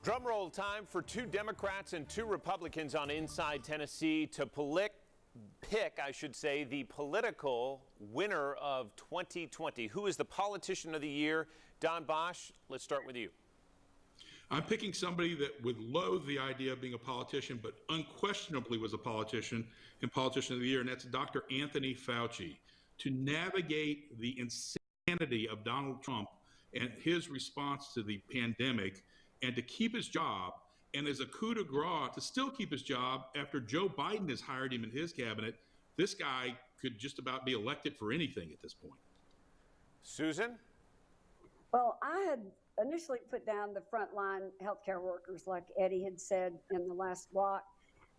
Drum roll time for two Democrats and two Republicans on Inside Tennessee to pick, the political winner of 2020. Who is the politician of the year? Don Bosch, let's start with you. I'm picking somebody that would loathe the idea of being a politician, but unquestionably was a politician and politician of the year, and that's Dr. Anthony Fauci. To navigate the insanity of Donald Trump and his response to the pandemic, and to keep his job, and as a coup de grace, to still keep his job after Joe Biden has hired him in his cabinet, this guy could just about be elected for anything at this point. Susan? Well, I had initially put down the frontline healthcare workers, like Eddie had said in the last block.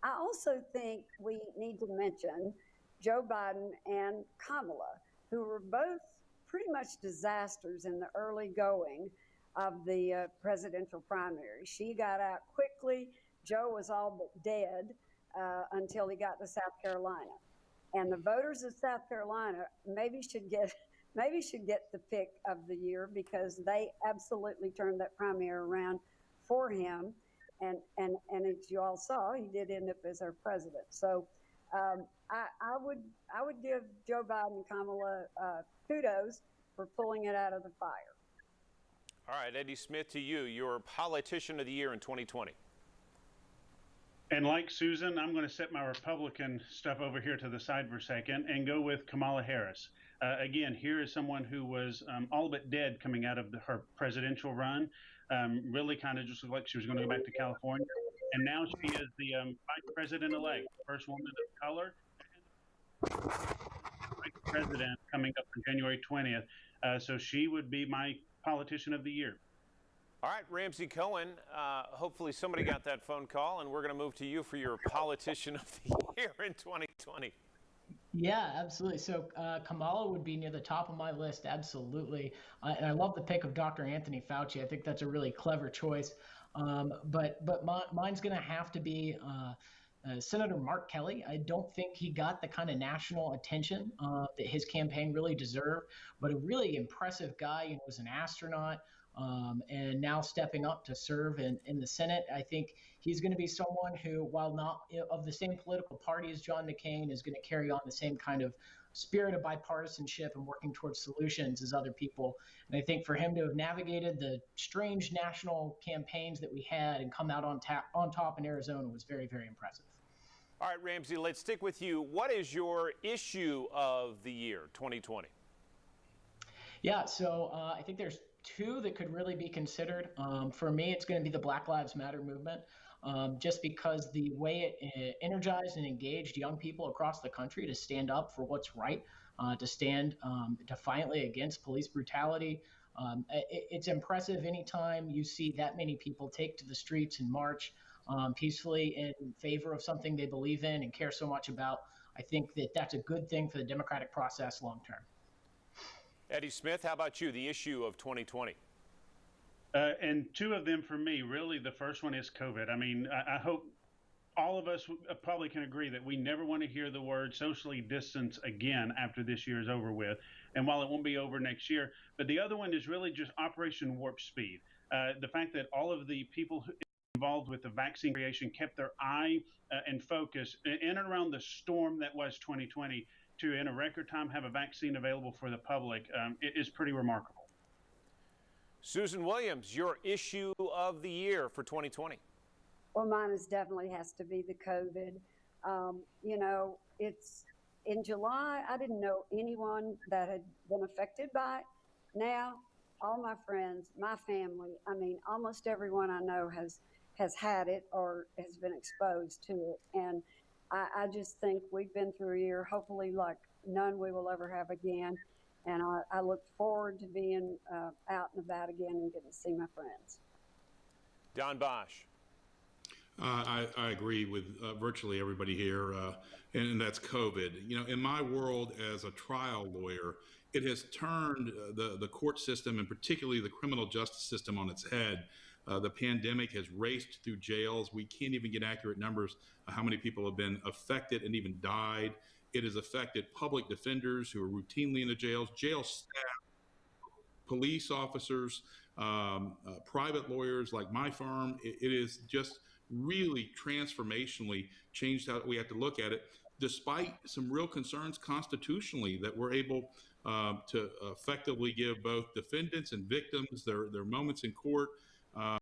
I also think we need to mention Joe Biden and Kamala, who were both pretty much disasters in the early going of the presidential primary. She got out quickly. Joe was all but dead until he got to South Carolina. And the voters of South Carolina maybe should get the pick of the year, because they absolutely turned that primary around for him. And as you all saw, he did end up as our president. So I would give Joe Biden and Kamala kudos for pulling it out of the fire. All right, Eddie Smith, to you, your politician of the year in 2020. And like Susan, I'm going to set my Republican stuff over here to the side for a second and go with Kamala Harris. Again, here is someone who was all but dead coming out of her presidential run, really kind of just looked like she was going to go back to California. And now she is the vice president-elect, first woman of color, vice president coming up on January 20th. So she would be my politician of the year. All right, Ramsey Cohen, hopefully somebody got that phone call, and we're going to move to you for your politician of the year in 2020. Yeah, absolutely. So Kamala would be near the top of my list, absolutely. And I love the pick of Dr. Anthony Fauci. I think that's a really clever choice. But mine's going to have to be Senator Mark Kelly. I don't think he got the kind of national attention that his campaign really deserved, but a really impressive guy. Was an astronaut. And now stepping up to serve in the Senate. I think he's going to be someone who, while not of the same political party as John McCain, is going to carry on the same kind of spirit of bipartisanship and working towards solutions as other people. And I think for him to have navigated the strange national campaigns that we had and come out on top in Arizona was very, very impressive. All right, Ramsey, let's stick with you. What is your issue of the year, 2020? Yeah, so I think there's two that could really be considered. For me, it's going to be the Black Lives Matter movement, just because the way it energized and engaged young people across the country to stand up for what's right, to stand defiantly against police brutality. It's impressive anytime you see that many people take to the streets and march peacefully in favor of something they believe in and care so much about. I think that that's a good thing for the democratic process long term. Eddie Smith, how about you, the issue of 2020? And two of them for me, really, the first one is COVID. I mean, I hope all of us probably can agree that we never want to hear the word socially distance again after this year is over with. And while it won't be over next year, but the other one is really just Operation Warp Speed. The fact that all of the people involved with the vaccine creation kept their eye and focus in and around the storm that was 2020 to, in a record time, have a vaccine available for the public it is pretty remarkable. Susan Williams, your issue of the year for 2020. Well, mine definitely has to be the COVID. It's in July. I didn't know anyone that had been affected by it. Now, all my friends, my family, almost everyone I know has had it or has been exposed to it. And I just think we've been through a year, hopefully like none we will ever have again. And I look forward to being out and about again and getting to see my friends. Don Bosch. I agree with virtually everybody here, and that's COVID. In my world as a trial lawyer, it has turned the court system, and particularly the criminal justice system, on its head. The pandemic has raced through jails. We can't even get accurate numbers of how many people have been affected and even died. It has affected public defenders who are routinely in the jails, jail staff, police officers. private lawyers like my firm. It is just really transformationally changed how we have to look at it, despite some real concerns constitutionally that we're able to effectively give both defendants and victims their moments in court.